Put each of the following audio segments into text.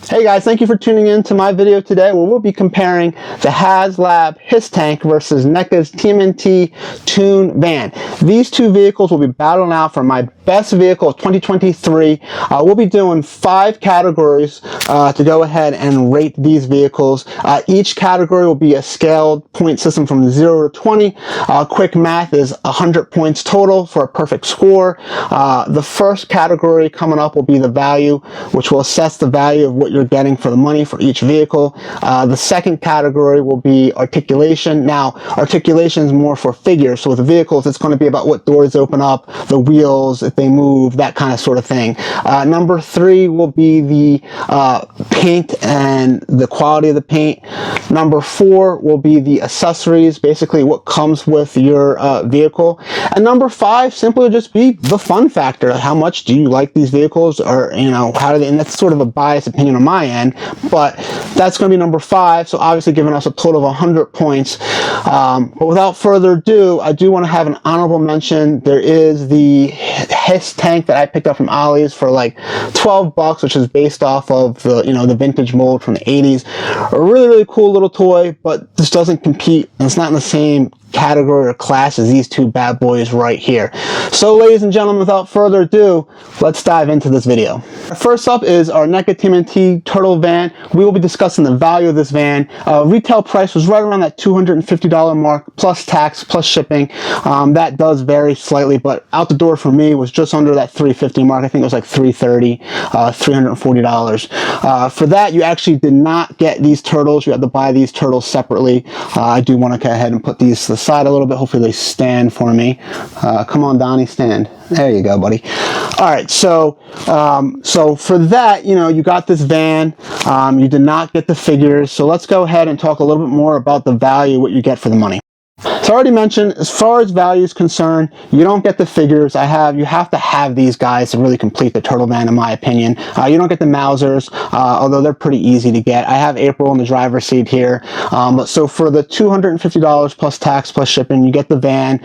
Hey guys, thank you for tuning in to my video today where we'll be comparing the Haslab His Tank versus Neca's TMNT Toon van. These two vehicles will be battling out for my best vehicle of 2023. We'll be doing 5 categories to go ahead and rate these vehicles. Each category will be a scaled point system from 0 to 20. Quick math is 100 points total for a perfect score. The first category coming up will be the value, which will assess the value of what you're getting for the money for each vehicle. The second category will be articulation. Now, articulation is more for figures. So with the vehicles, it's going to be about what doors open up, the wheels, if they move, that kind of sort of thing. Number 3 will be the paint and the quality of the paint. Number 4 will be the accessories, basically what comes with your vehicle. And number 5 simply will just be the fun factor. How much do you like these vehicles, or how do they, and that's sort of a biased opinion on my end, but that's going to be number 5, so obviously giving us a total of 100 points. But without further ado, I do want to have an honorable mention. There is the His Tank that I picked up from Ollie's for like 12 bucks, which is based off of the the vintage mold from the 80s. A really cool little toy, but this doesn't compete, and it's not in the same category or class as these two bad boys right here. So ladies and gentlemen, without further ado, let's dive into this video. First up is our Neca TMNT Turtle van. We will be discussing the value of this van. Retail price was right around that $250 mark, plus tax, plus shipping. That does vary slightly, but out the door for me was just under that $350 mark. I think it was like $330, $340. For that, you actually did not get these turtles. You had to buy these turtles separately. I do want to go ahead and put these to the side a little bit. Hopefully they stand for me. Come on, Donnie, stand. There you go, buddy. All right, so for that, you got this van. You did not get the figures. So let's go ahead and talk a little bit more about the value, what you get for the money. So I already mentioned, as far as value is concerned, you don't get the figures. You have to have these guys to really complete the turtle van, in my opinion. You don't get the Mausers, although they're pretty easy to get. I have April in the driver's seat here. So for the $250 plus tax plus shipping, you get the van.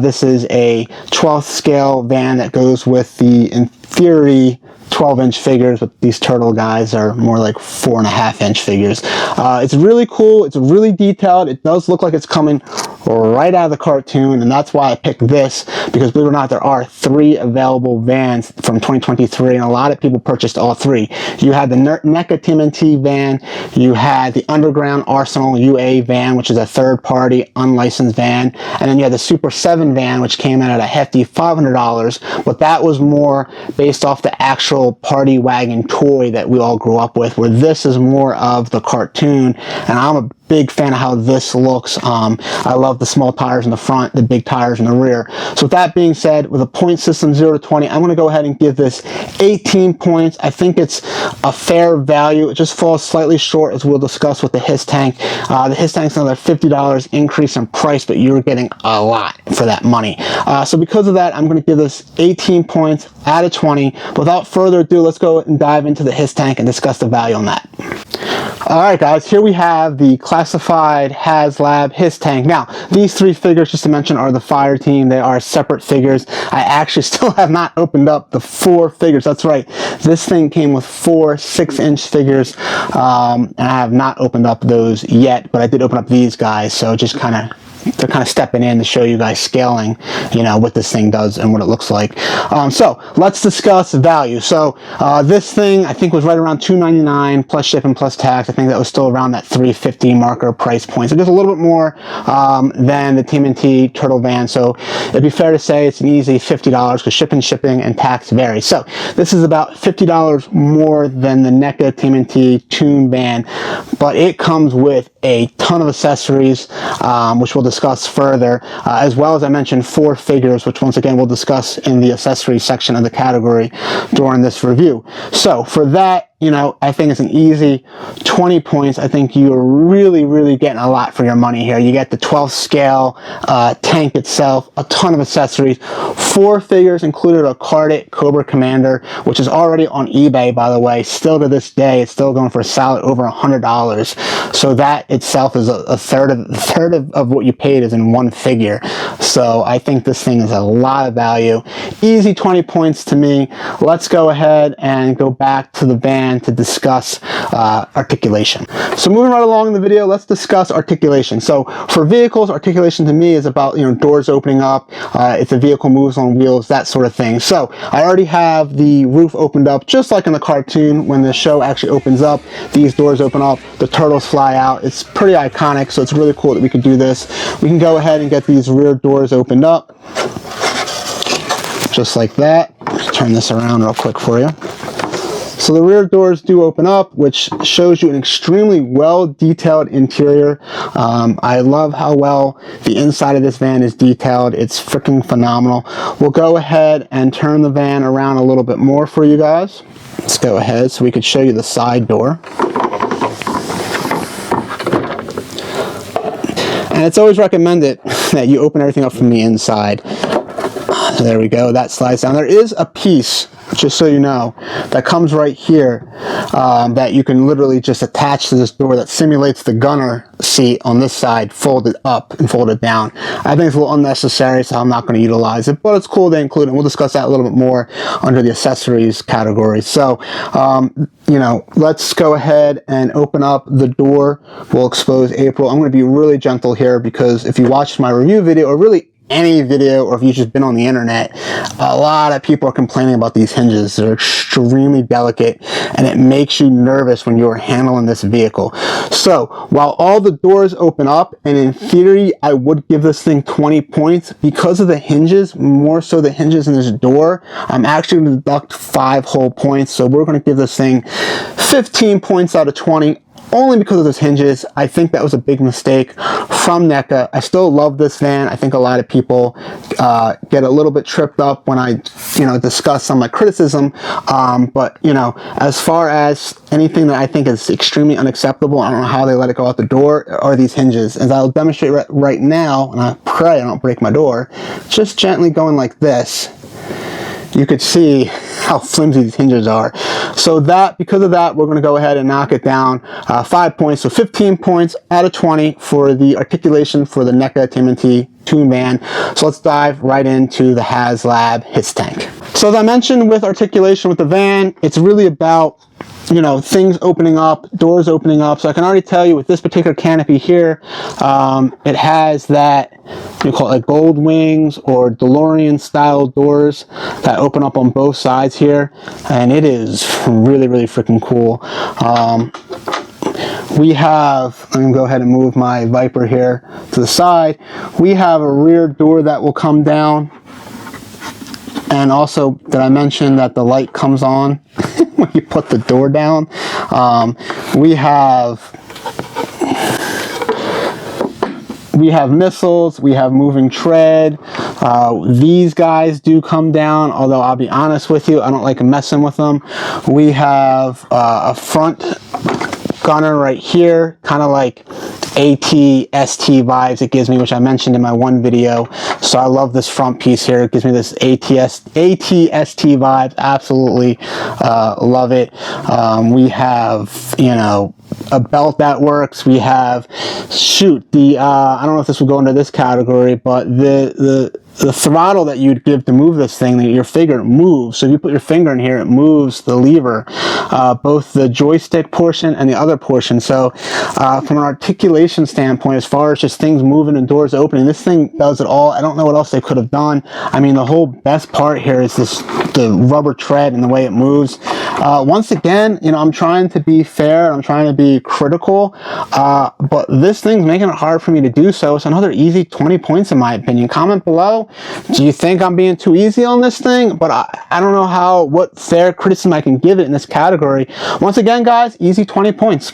This is a 12th scale van that goes with the, in theory, 12-inch figures, but these turtle guys are more like 4.5-inch figures. It's really cool. It's really detailed. It does look like it's coming right out of the cartoon, and that's why I picked this, because believe it or not, there are 3 available vans from 2023, and a lot of people purchased all 3. You had the Neca TMNT van, you had the Underground Arsenal UA van, which is a third-party unlicensed van, and then you had the Super 7 van, which came in at a hefty $500, but that was more based off the actual party wagon toy that we all grew up with, where this is more of the cartoon, and I'm a big fan of how this looks. I love the small tires in the front, the big tires in the rear. So with that being said, with a point system 0 to 20, I'm going to go ahead and give this 18 points. I think it's a fair value. It just falls slightly short, as we'll discuss with the His Tank. The His Tank's another $50 increase in price, but you're getting a lot for that money. So because of that, I'm going to give this 18 points out of 20. Without further ado, let's go and dive into the His Tank and discuss the value on that. Alright guys, here we have the classified Haslab His Tank. Now, these 3 figures, just to mention, are the fire team. They are separate figures. I actually still have not opened up the 4 figures. That's right. This thing came with 4 6-inch figures, and I have not opened up those yet, but I did open up these guys, so just they're kind of stepping in to show you guys scaling, what this thing does and what it looks like. So let's discuss value. So this thing I think was right around $299 plus shipping plus tax. I think that was still around that $350 marker price point. So just a little bit more than the TMNT Turtle van. So it'd be fair to say it's an easy $50 because shipping, and tax vary. So this is about $50 more than the Neca TMNT Toon van, but it comes with a ton of accessories, which we'll discuss further, as well as I mentioned 4 figures, which once again we'll discuss in the accessories section of the category during this review. So for that, I think it's an easy 20 points. I think you're really getting a lot for your money here. You get the 12th scale tank itself, a ton of accessories, 4 figures, included a carded Cobra Commander, which is already on eBay, by the way. Still to this day, it's still going for a solid over $100. So that itself is a third of what you paid is in 1 figure. So I think this thing is a lot of value. Easy 20 points to me. Let's go ahead and go back to the van van to discuss articulation. So moving right along in the video, let's discuss articulation. So for vehicles, articulation to me is about, doors opening up, if the vehicle moves on wheels, that sort of thing. So I already have the roof opened up, just like in the cartoon. When the show actually opens up, these doors open up, the turtles fly out. It's pretty iconic, so it's really cool that we could do this. We can go ahead and get these rear doors opened up, just like that. Turn this around real quick for you. So the rear doors do open up, which shows you an extremely well detailed interior. I love how well the inside of this van is detailed. It's freaking phenomenal. We'll go ahead and turn the van around a little bit more for you guys. Let's go ahead so we could show you the side door. And it's always recommended that you open everything up from the inside. So there we go, that slides down. There is a piece, just so you know, that comes right here that you can literally just attach to this door that simulates the gunner seat on this side, folded up and folded down. I think it's a little unnecessary, so I'm not going to utilize it, but it's cool they include it. We'll discuss that a little bit more under the accessories category. So, let's go ahead and open up the door. We'll expose April. I'm going to be really gentle here because if you watched my review video, or really any video, or if you've just been on the internet, a lot of people are complaining about these hinges. They're extremely delicate and it makes you nervous when you're handling this vehicle. So while all the doors open up, and in theory I would give this thing 20 points, because of the hinges, more so the hinges in this door, I'm actually going to deduct 5 whole points. So we're going to give this thing 15 points out of 20. Only because of those hinges. I think that was a big mistake from Neca. I still love this van. I think a lot of people get a little bit tripped up when I, discuss some of my criticism. But, as far as anything that I think is extremely unacceptable, I don't know how they let it go out the door, are these hinges. As I'll demonstrate right now, and I pray I don't break my door, just gently going like this, you could see how flimsy these hinges are. So because of that, we're going to go ahead and knock it down 5 points. So 15 points out of 20 for the articulation for the Neca TMNT Toon van. So let's dive right into the Haslab HISS tank. So as I mentioned with articulation with the van, it's really about things opening up, doors opening up. So I can already tell you with this particular canopy here, it has that, you call it like gold wings or DeLorean style doors that open up on both sides here. And it is really, really freaking cool. We have, I'm going to go ahead and move my Viper here to the side. We have a rear door that will come down. And also, did I mention that the light comes on when you put the door down? We have missiles, we have moving tread. These guys do come down, although I'll be honest with you, I don't like messing with them. We have a front gunner right here, kind of like AT-ST vibes it gives me, which I mentioned in my one video. So I love this front piece here. It gives me this AT-ST vibes. Absolutely love it. We have, a belt that works. We have, I don't know if this would go into this category, but the throttle that you'd give to move this thing, your finger moves. So if you put your finger in here, it moves the lever, both the joystick portion and the other portion. So from an articulation standpoint, as far as just things moving and doors opening, this thing does it all. I don't know what else they could have done. I mean, the whole best part here is the rubber tread and the way it moves. Once again, I'm trying to be fair, I'm trying to be critical, but this thing's making it hard for me to do so. It's another easy 20 points in my opinion. Comment below, do you think I'm being too easy on this thing? But I don't know what fair criticism I can give it in this category. Once again, guys, easy 20 points.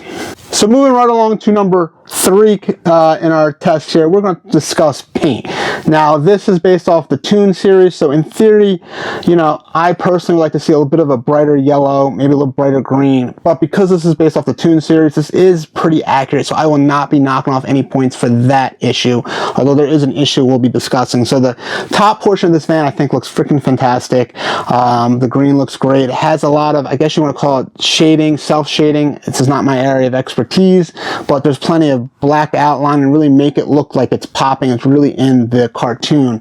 So moving right along to number 3 in our test here, we're going to discuss paint. Now, this is based off the Toon series, so in theory, I personally would like to see a little bit of a brighter yellow, maybe a little brighter green, but because this is based off the Toon series, this is pretty accurate, so I will not be knocking off any points for that issue, although there is an issue we'll be discussing. So the top portion of this van, I think, looks freaking fantastic. The green looks great. It has a lot of, I guess you want to call it shading, self-shading. This is not my area of expertise, but there's plenty of black outline and really make it look like it's popping. It's really in the cartoon.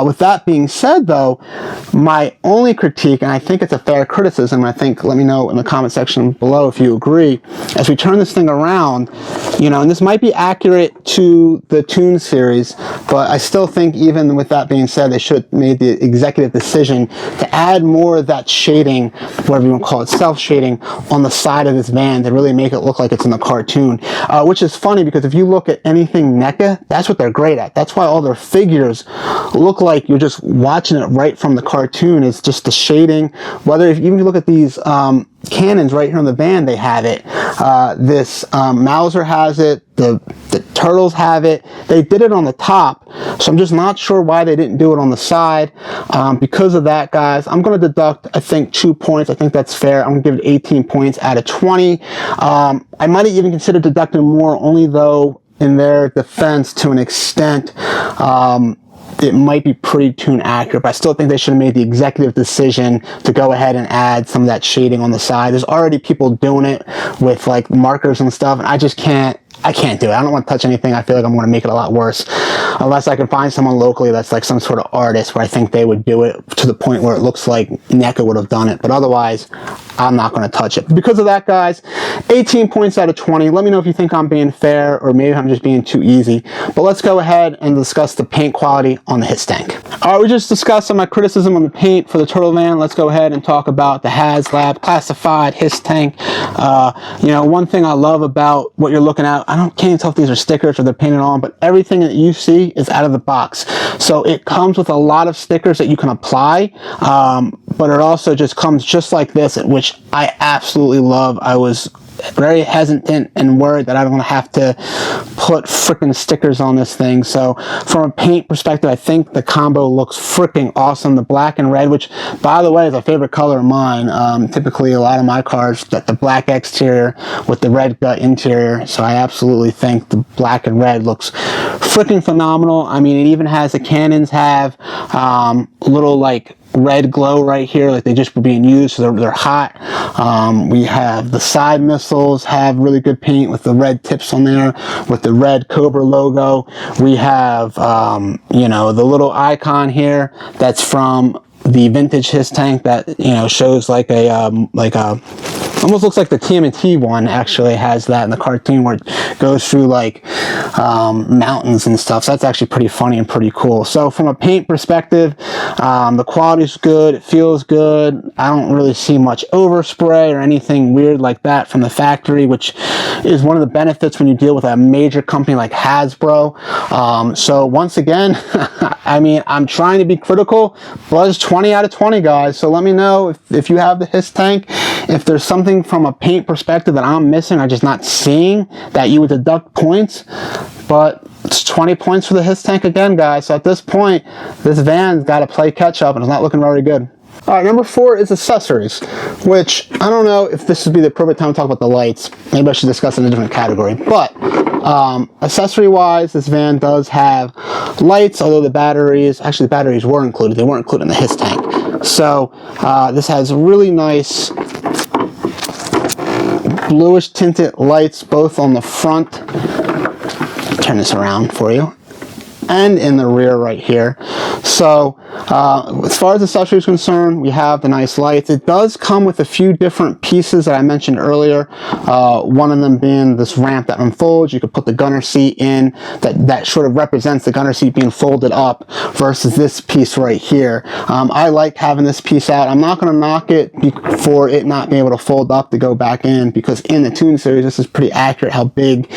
With that being said, though, my only critique, and I think it's a fair criticism, I think, let me know in the comment section below if you agree, as we turn this thing around, you know, and this might be accurate to the Toon series, but I still think even with that being said, they should have made the executive decision to add more of that shading, whatever you want to call it, self-shading, on the side of this van to really make it look like it's in the cartoon. Which is funny because if you look at anything Neca, that's what they're great at. That's why all their figures look like you're just watching it right from the cartoon. It's just the shading. Whether if you look at these cannons right here on the van, they have it. This Mauser has it. The Turtles have it. They did it on the top, so I'm just not sure why they didn't do it on the side. Because of that, guys, I'm going to deduct, I think, 2 points. I think that's fair. I'm going to give it 18 points out of 20. I might have even considered deducting more, only though in their defense, to an extent, it might be pretty Toon accurate, but I still think they should have made the executive decision to go ahead and add some of that shading on the side. There's already people doing it with like markers and stuff, and I can't do it. I don't want to touch anything. I feel like I'm going to make it a lot worse unless I can find someone locally that's like some sort of artist where I think they would do it to the point where it looks like Neca would have done it. But otherwise, I'm not going to touch it. Because of that, guys, 18 points out of 20. Let me know if you think I'm being fair or maybe I'm just being too easy. But let's go ahead and discuss the paint quality on the Hiss tank. All right, we just discussed some of my criticism on the paint for the Turtle Van. Let's go ahead and talk about the Haslab classified Hiss tank. You know, one thing I love about what you're looking at, can't even tell if these are stickers or they're painted on, but everything that you see is out of the box. So it comes with a lot of stickers that you can apply, but it also just comes just like this, which I absolutely love. I was very hesitant and worried that I'm going to have to put freaking stickers on this thing. So from a paint perspective, I think the combo looks freaking awesome. The black and red, which by the way is a favorite color of mine. Typically a lot of my cars got the black exterior with the red gut interior. So I absolutely think the black and red looks freaking phenomenal. I mean, it even has, the cannons have a little like red glow right here, like they just were being used, so they're hot. We have the side missiles have really good paint with the red tips on there with the red Cobra logo. We have you know, the little icon here that's from the vintage Hiss tank that, you know, shows like a almost looks like the TMNT one actually has that in the cartoon where it goes through like mountains and stuff. So that's actually pretty funny and pretty cool. So from a paint perspective, the quality's good. It feels good. I don't really see much overspray or anything weird like that from the factory, which is one of the benefits when you deal with a major company like Hasbro. So once again, I mean, I'm trying to be critical, but it's 20 out of 20, guys. So let me know if you have the Hiss tank, if there's something from a paint perspective that I'm missing, I'm just not seeing, that you would deduct points. But it's 20 points for the Hiss tank again, guys. So at this point, this van's got to play catch up and it's not looking very good. All right, number 4 is accessories, which I don't know if this would be the appropriate time to talk about the lights. Maybe I should discuss it in a different category. But accessory-wise, this van does have lights, although the batteries were included. They weren't included in the Hiss tank. So this has really nice bluish tinted lights, both on the front. Turn this around for you. And in the rear right here. So as far as accessories is concerned, we have the nice lights. It does come with a few different pieces that I mentioned earlier. One of them being this ramp that unfolds. You could put the gunner seat in that sort of represents the gunner seat being folded up versus this piece right here. I like having this piece out. I'm not going to knock it for it not being able to fold up to go back in, because in the Toon series, this is pretty accurate how big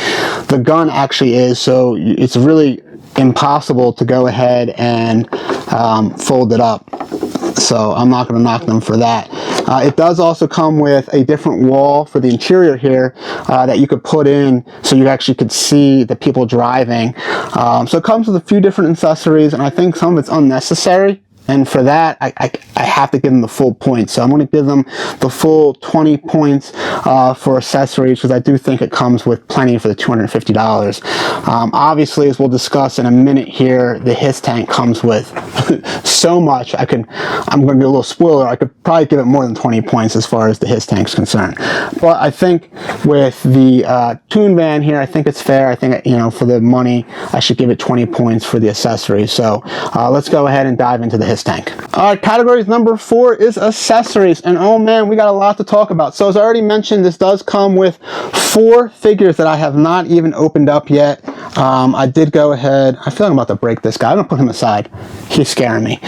the gun actually is. So it's really impossible to go ahead and fold it up. So I'm not going to knock them for that. It does also come with a different wall for the interior here that you could put in so you actually could see the people driving. So it comes with a few different accessories, and I think some of it's unnecessary. And for that, I have to give them the full points. So I'm going to give them the full 20 points for accessories, because I do think it comes with plenty for the $250. Obviously, as we'll discuss in a minute here, the Hiss tank comes with so much. I'm going to be a little spoiler. I could probably give it more than 20 points as far as the Hiss tank's concerned. But I think with the Toon van here, I think it's fair. I think, you know, for the money, I should give it 20 points for the accessories. So let's go ahead and dive into the Hiss tank. All right, categories number 4 is accessories. And oh man, we got a lot to talk about. So as I already mentioned, this does come with 4 figures that I have not even opened up yet. I did go ahead. I feel like I'm about to break this guy. I'm going to put him aside. He's scaring me.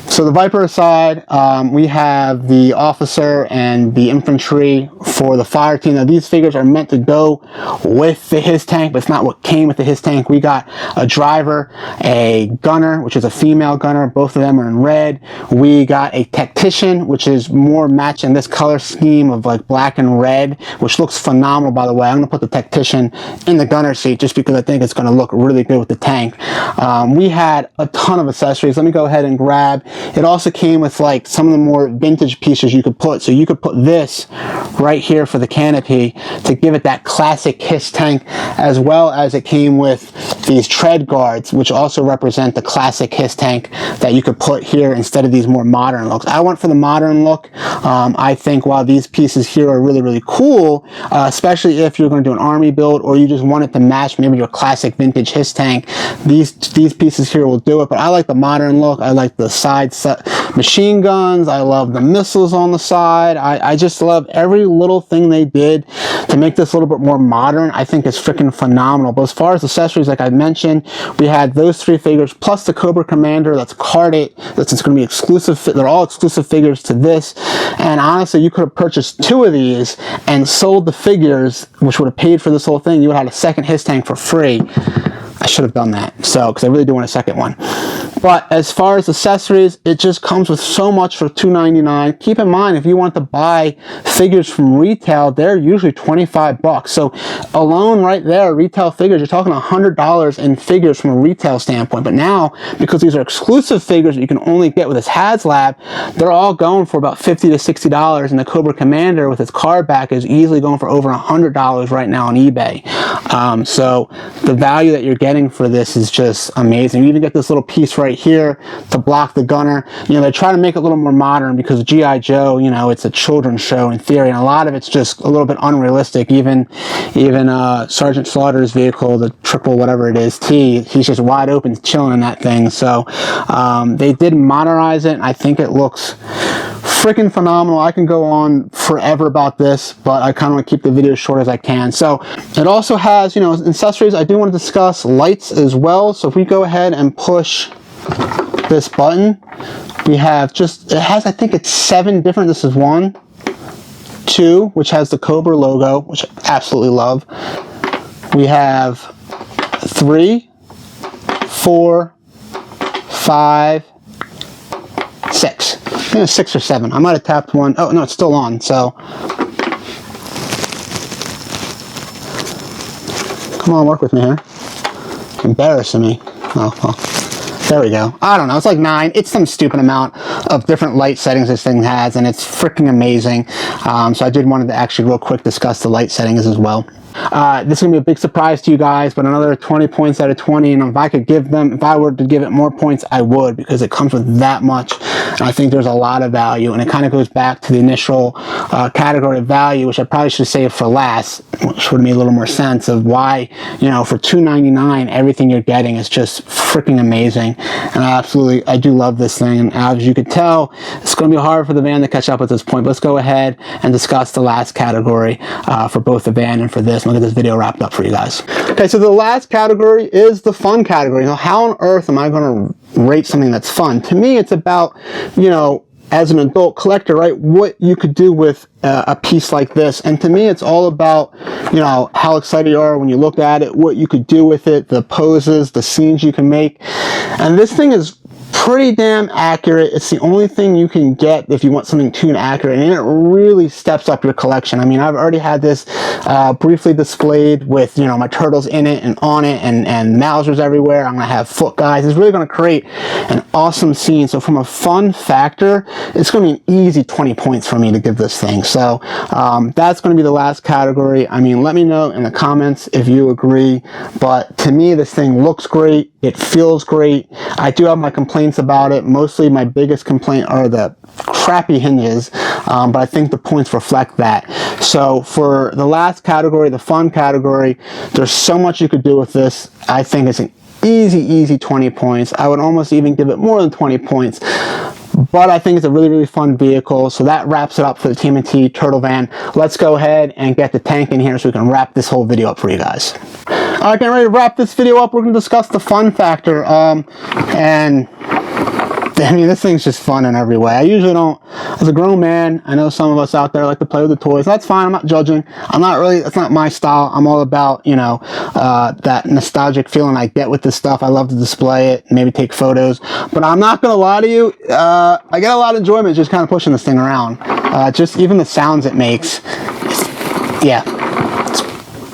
So the Viper aside, we have the officer and the infantry for the fire team. Now these figures are meant to go with the Hiss tank, but it's not what came with the Hiss tank. We got a driver, a gunner, which is a female gunner. Both of them are in red. We got a tactician, which is more matching this color scheme of like black and red, which looks phenomenal, by the way. I'm going to put the tactician in the gunner seat just because I think it's going to look really good with the tank. We had a ton of accessories. Let me go ahead and grab. It also came with like some of the more vintage pieces you could put. So you could put this right here for the canopy to give it that classic Hiss tank, as well as it came with these tread guards, which also represent the classic Hiss tank that you could put here instead of these more modern looks. I went for the modern look. I think while these pieces here are really, really cool, especially if you're going to do an army build or you just want it to match maybe your classic vintage Hiss tank, these pieces here will do it. But I like the modern look. I like the side machine guns. I love the missiles on the side. I just love every little thing they did to make this a little bit more modern. I think it's freaking phenomenal. But as far as accessories, like I mentioned, we had those 3 figures plus the Cobra Commander that's carded. That's going to be exclusive. They're all exclusive figures to this. And honestly, you could have purchased 2 of these and sold the figures, which would have paid for this whole thing. You would have had a second Hiss tank for free. I should have done that. So, because I really do want a second one. But as far as accessories, it just comes with so much for $2.99. Keep in mind, if you want to buy figures from retail, they're usually $25. So alone right there, retail figures, you're talking $100 in figures from a retail standpoint. But now, because these are exclusive figures that you can only get with this Haslab, they're all going for about $50 to $60. And the Cobra Commander with its card back is easily going for over $100 right now on eBay. So the value that you're getting for this is just amazing. You even get this little piece right here to block the gunner. You know, they try to make it a little more modern because G.I. Joe, you know, it's a children's show in theory, and a lot of it's just a little bit unrealistic. Even Sergeant Slaughter's vehicle, the triple whatever it is, T, he's just wide open chilling in that thing. So they did modernize it, and I think it looks freaking phenomenal. I can go on forever about this, but I kind of want to keep the video as short as I can. So it also has, you know, accessories. I do want to discuss lights as well. So if we go ahead and push this button, we have just, it has, I think it's 7 different, this is 1, 2, which has the Cobra logo, which I absolutely love. We have 3, 4, 5, 6. I think it's 6 or 7. I might have tapped one. Oh, no, it's still on. So, come on, work with me here. Embarrassing me. Oh, well. There we go. I don't know. It's like 9. It's some stupid amount of different light settings this thing has, and it's freaking amazing. So I did want to actually real quick discuss the light settings as well. This is going to be a big surprise to you guys, but another 20 points out of 20, and if I were to give it more points, I would, because it comes with that much, and I think there's a lot of value, and it kind of goes back to the initial category of value, which I probably should save for last, which would make a little more sense of why, you know, for $2.99, everything you're getting is just freaking amazing, and I do love this thing, and as you could tell, it's going to be hard for the van to catch up at this point, but let's go ahead and discuss the last category for both the van and for this. I'll get this video wrapped up for you guys. Okay, so the last category is the fun category. Now, how on earth am I going to rate something that's fun? To me, it's about, you know, as an adult collector, right, what you could do with a piece like this. And to me, it's all about, you know, how excited you are when you look at it, what you could do with it, the poses, the scenes you can make. And this thing is pretty damn accurate. It's the only thing you can get if you want something Toon accurate, and it really steps up your collection. I mean, I've already had this briefly displayed with, you know, my turtles in it and on it, and Mousers everywhere. I'm gonna have foot guys. It's really gonna create an awesome scene. So from a fun factor, it's gonna be an easy 20 points for me to give this thing. So that's gonna be the last category. I mean, let me know in the comments if you agree, but to me, this thing looks great. It feels great. I do have my complaints about it. Mostly my biggest complaint are the crappy hinges, but I think the points reflect that. So for the last category, the fun category, there's so much you could do with this. I think it's an easy 20 points. I would almost even give it more than 20 points. But I think it's a really fun vehicle. So that wraps it up for the TMNT Turtle Van. Let's go ahead and get the tank in here so we can wrap this whole video up for you guys. Alright, getting ready to wrap this video up. We're going to discuss the fun factor. And I mean, this thing's just fun in every way. I usually don't, as a grown man, I know some of us out there like to play with the toys. That's fine. I'm not judging. I'm not really, that's not my style. I'm all about, you know, that nostalgic feeling I get with this stuff. I love to display it, maybe take photos. But I'm not going to lie to you. I get a lot of enjoyment just kind of pushing this thing around. Just even the sounds it makes. Yeah.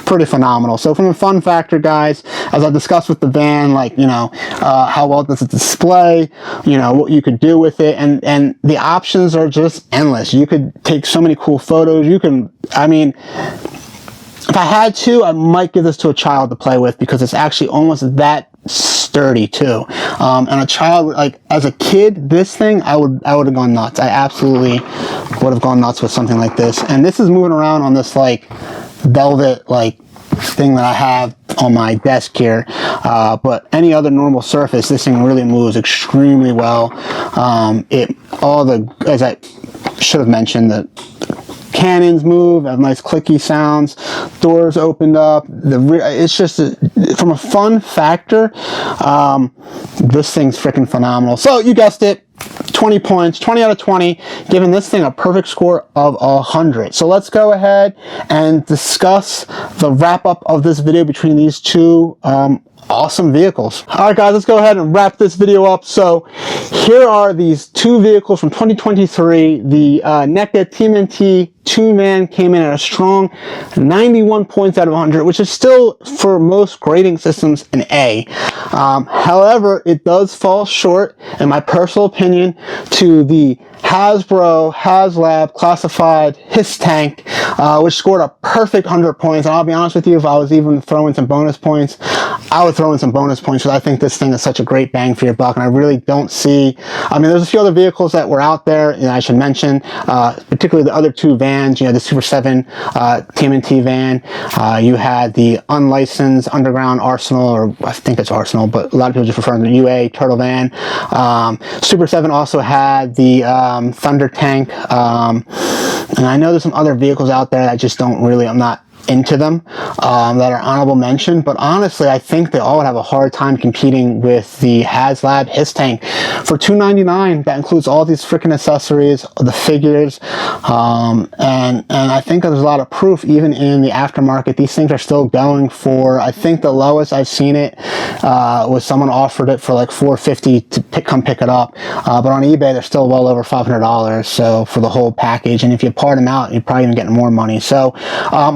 Pretty phenomenal. So from a fun factor, guys, as I discussed with the van, like, you know, how well does it display, you know, what you could do with it, and the options are just endless. You could take so many cool photos. You can, I mean, if I had to, I might give this to a child to play with, because it's actually almost that sturdy too. And a child, like, as a kid, this thing, I would have gone nuts. I absolutely would have gone nuts with something like this. And this is moving around on this like velvet like thing that I have on my desk here, but any other normal surface, this thing really moves extremely well. As I should have mentioned, the cannons move, have nice clicky sounds, doors opened up, it's just from a fun factor, this thing's freaking phenomenal. So you guessed it, 20 points, 20 out of 20, giving this thing a perfect score of 100. So let's go ahead and discuss the wrap up of this video between these two awesome vehicles. Alright guys, let's go ahead and wrap this video up. So here are these two vehicles from 2023. The Neca TMNT Toon Van came in at a strong 91 points out of 100, which is still, for most grading systems, an A. However, it does fall short, in my personal opinion, to the Haslab classified Hiss tank, which scored a perfect 100 points. And I'll be honest with you, if I was even throwing some bonus points, I would throw in some bonus points, because I think this thing is such a great bang for your buck. And I really don't see, I mean, there's a few other vehicles that were out there, and I should mention, particularly the other two vans. You know, the Super 7 TMNT van. You had the unlicensed Underground Arsenal, or I think it's Arsenal, but a lot of people just refer to the UA Turtle Van. Super 7 also had the Thunder Tank, and I know there's some other vehicles out there that I just don't really, I'm not into them, that are honorable mention, but honestly I think they all would have a hard time competing with the Haslab Hiss tank for $299. That includes all these freaking accessories, the figures, and I think there's a lot of proof even in the aftermarket. These things are still going for, I think the lowest I've seen it was someone offered it for like $450 to come pick it up, but on eBay they're still well over $500, so for the whole package, and if you part them out you're probably even getting more money. So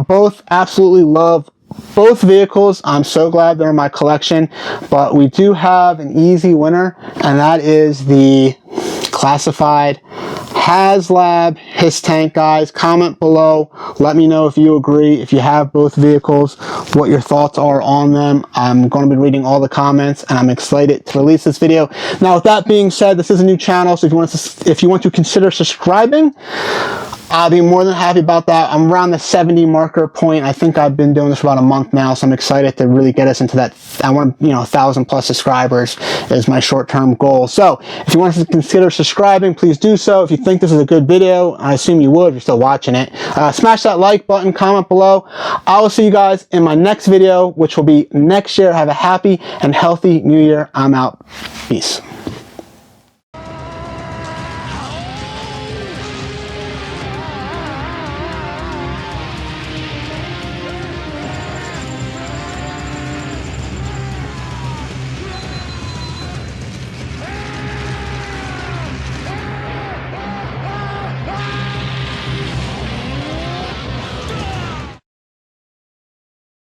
both absolutely love both vehicles. I'm so glad they're in my collection, but we do have an easy winner, and that is the classified Haslab Hiss tank. Guys, comment below, let me know if you agree, if you have both vehicles, what your thoughts are on them. I'm going to be reading all the comments, and I'm excited to release this video. Now, with that being said, this is a new channel, so if you want to consider subscribing, I'll be more than happy about that. I'm around the 70 marker point. I think I've been doing this for about a month now, so I'm excited to really get us into that. I want, 1,000 plus subscribers is my short-term goal. So if you want to consider subscribing, please do so. If you think this is a good video, I assume you would if you're still watching it, smash that like button, comment below. I will see you guys in my next video, which will be next year. Have a happy and healthy new year. I'm out. Peace.